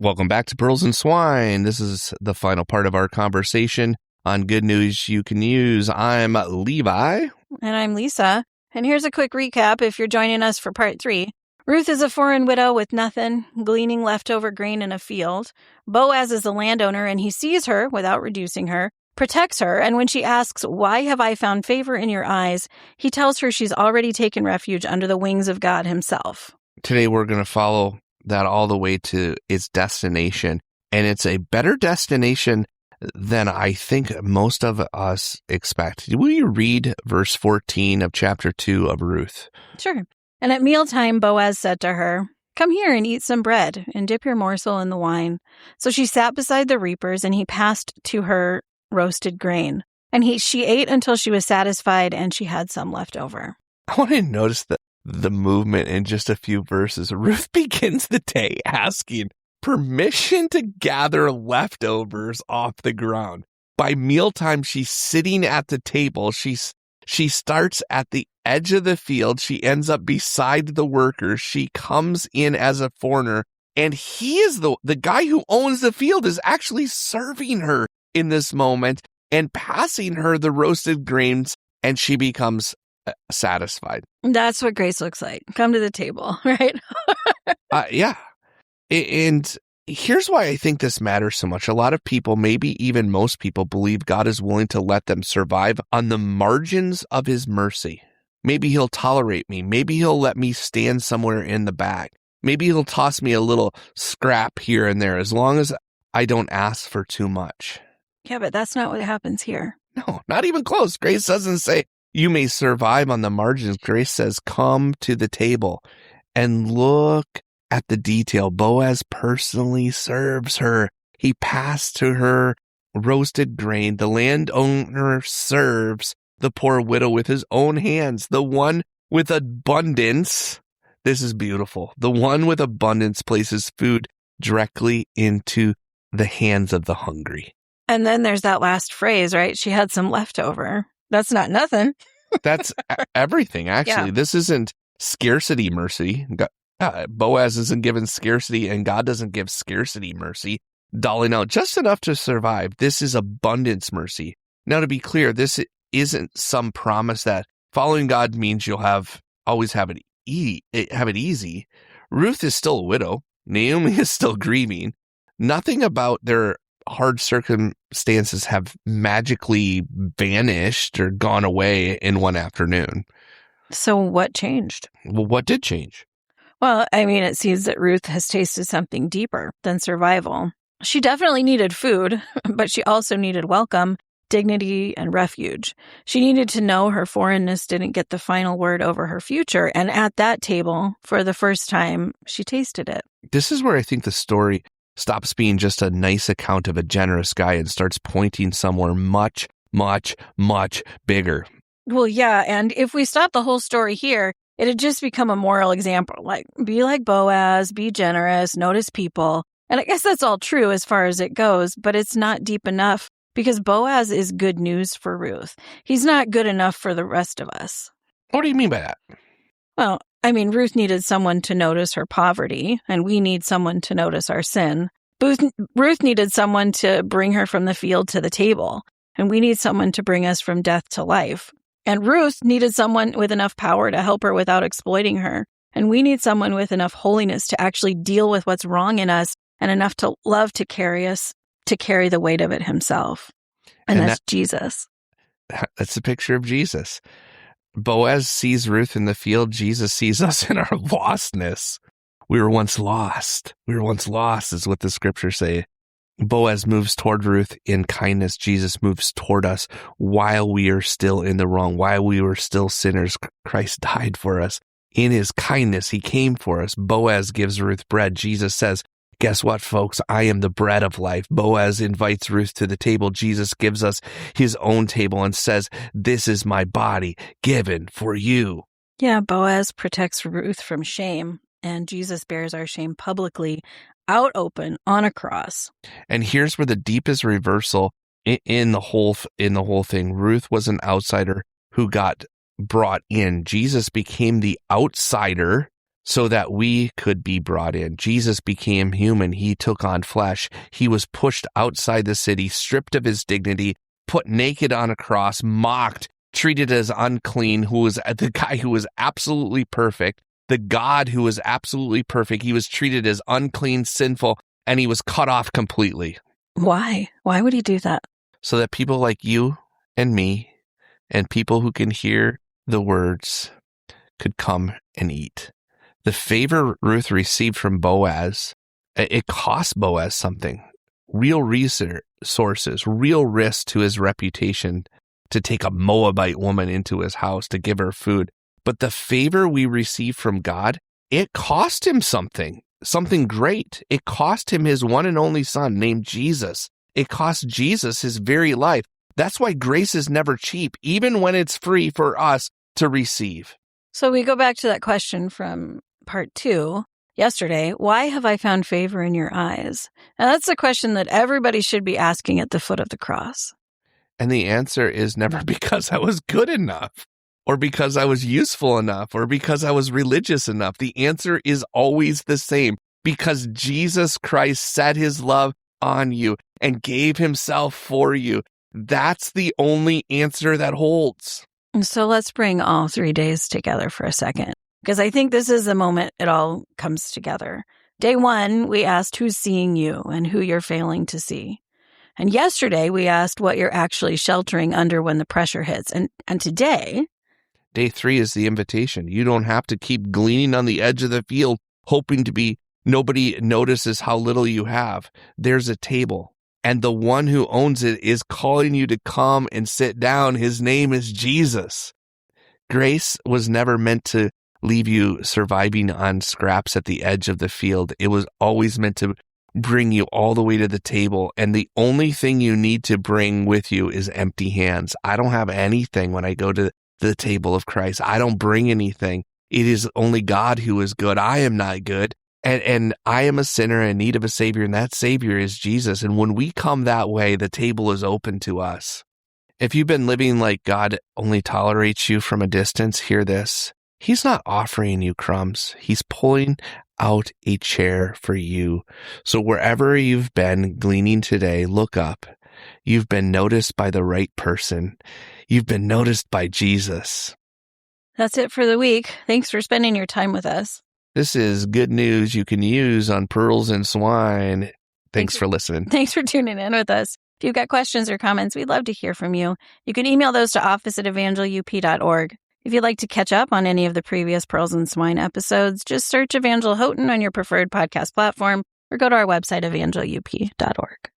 Welcome back to Pearls Swine. This is the final part of our conversation on good news you can use. I'm Levi. And I'm Lisa. And here's a quick recap if you're joining us for part 3. Ruth is a foreign widow with nothing, gleaning leftover grain in a field. Boaz is a landowner, and he sees her without reducing her, protects her, and when she asks, "Why have I found favor in your eyes?" he tells her she's already taken refuge under the wings of God himself. Today we're going to follow that all the way to its destination, and it's a better destination than I think most of us expect. Will you read verse 14 of chapter 2 of Ruth? Sure. And at mealtime, Boaz said to her, "Come here and eat some bread, and dip your morsel in the wine." So she sat beside the reapers, and he passed to her roasted grain. And she ate until she was satisfied, and she had some left over. I want to notice the movement in just a few verses. Ruth begins the day asking permission to gather leftovers off the ground. By mealtime, she's sitting at the table. She starts at the edge of the field. She ends up beside the workers. She comes in as a foreigner, and he is the guy who owns the field is actually serving her in this moment and passing her the roasted grains, and she becomes satisfied. That's what grace looks like. Come to the table, right? Yeah. And here's why I think this matters so much. A lot of people, maybe even most people, believe God is willing to let them survive on the margins of his mercy. Maybe he'll tolerate me. Maybe he'll let me stand somewhere in the back. Maybe he'll toss me a little scrap here and there as long as I don't ask for too much. Yeah, but that's not what happens here. No, not even close. Grace doesn't say you may survive on the margins. Grace says, come to the table and look at the detail. Boaz personally serves her. He passed to her roasted grain. The landowner serves the poor widow with his own hands. The one with abundance, this is beautiful. The one with abundance places food directly into the hands of the hungry. And then there's that last phrase, right? She had some leftover. That's not nothing. That's everything, actually. Yeah. This isn't scarcity mercy. Boaz isn't given scarcity, and God doesn't give scarcity mercy, doling out just enough to survive. This is abundance mercy. Now, to be clear, this isn't some promise that following God means you'll always have it easy. Ruth is still a widow. Naomi is still grieving. Nothing about their hard circumstances have magically vanished or gone away in one afternoon. So what changed? Well, what did change? Well, I mean, it seems that Ruth has tasted something deeper than survival. She definitely needed food, but she also needed welcome, dignity, and refuge. She needed to know her foreignness didn't get the final word over her future, and at that table, for the first time, she tasted it. This is where I think the story stops being just a nice account of a generous guy and starts pointing somewhere much, much, much bigger. Well, yeah, and if we stop the whole story here, it'd just become a moral example, like be like Boaz, be generous, notice people. And I guess that's all true as far as it goes, but it's not deep enough because Boaz is good news for Ruth. He's not good enough for the rest of us. What do you mean by that? Well, I mean, Ruth needed someone to notice her poverty, and we need someone to notice our sin. Ruth needed someone to bring her from the field to the table, and we need someone to bring us from death to life. And Ruth needed someone with enough power to help her without exploiting her, and we need someone with enough holiness to actually deal with what's wrong in us and enough to love to carry the weight of it himself. And that's Jesus. That's a picture of Jesus. Boaz sees Ruth in the field. Jesus sees us in our lostness. We were once lost. We were once lost is what the scriptures say. Boaz moves toward Ruth in kindness. Jesus moves toward us while we are still in the wrong, while we were still sinners. Christ died for us. In his kindness, he came for us. Boaz gives Ruth bread. Jesus says, guess what, folks? I am the bread of life. Boaz invites Ruth to the table. Jesus gives us his own table and says, this is my body given for you. Yeah, Boaz protects Ruth from shame, and Jesus bears our shame publicly, out open on a cross. And here's where the deepest reversal in the whole thing. Ruth was an outsider who got brought in. Jesus became the outsider so that we could be brought in. Jesus became human. He took on flesh. He was pushed outside the city, stripped of his dignity, put naked on a cross, mocked, treated as unclean, who was the guy who was absolutely perfect, the God who was absolutely perfect. He was treated as unclean, sinful, and he was cut off completely. Why? Why would he do that? So that people like you and me and people who can hear the words could come and eat. The favor Ruth received from Boaz, it cost Boaz something. Real resources, real risk to his reputation to take a Moabite woman into his house to give her food. But the favor we receive from God, it cost him something great. It cost him his one and only son named Jesus. It cost Jesus his very life. That's why grace is never cheap, even when it's free for us to receive. So we go back to that question from part 2 yesterday. Why have I found favor in your eyes? Now that's a question that everybody should be asking at the foot of the cross. And the answer is never because I was good enough, or because I was useful enough, or because I was religious enough. The answer is always the same, because Jesus Christ set his love on you and gave himself for you. That's the only answer that holds. So let's bring all 3 days together for a second, because I think this is the moment it all comes together. Day 1, we asked who's seeing you and who you're failing to see. And yesterday, we asked what you're actually sheltering under when the pressure hits. And today, Day 3 is the invitation. You don't have to keep gleaning on the edge of the field, hoping to be nobody notices how little you have. There's a table, and the one who owns it is calling you to come and sit down. His name is Jesus. Grace was never meant to leave you surviving on scraps at the edge of the field. It was always meant to bring you all the way to the table, and the only thing you need to bring with you is empty hands. I don't have anything when I go to the table of Christ. I don't bring anything. It is only God who is good. I am not good. And I am a sinner in need of a Savior, and that Savior is Jesus. And when we come that way, the table is open to us. If you've been living like God only tolerates you from a distance, hear this. He's not offering you crumbs. He's pulling out a chair for you. So wherever you've been gleaning today, look up. You've been noticed by the right person. You've been noticed by Jesus. that's it for the week. Thanks for spending your time with us. This is good news you can use on Pearls and Swine. Thanks for listening. Thanks for tuning in with us. If you've got questions or comments, we'd love to hear from you. You can email those to office@evangelup.org. If you'd like to catch up on any of the previous Pearls and Swine episodes, just search Evangel Houghton on your preferred podcast platform or go to our website, evangelup.org.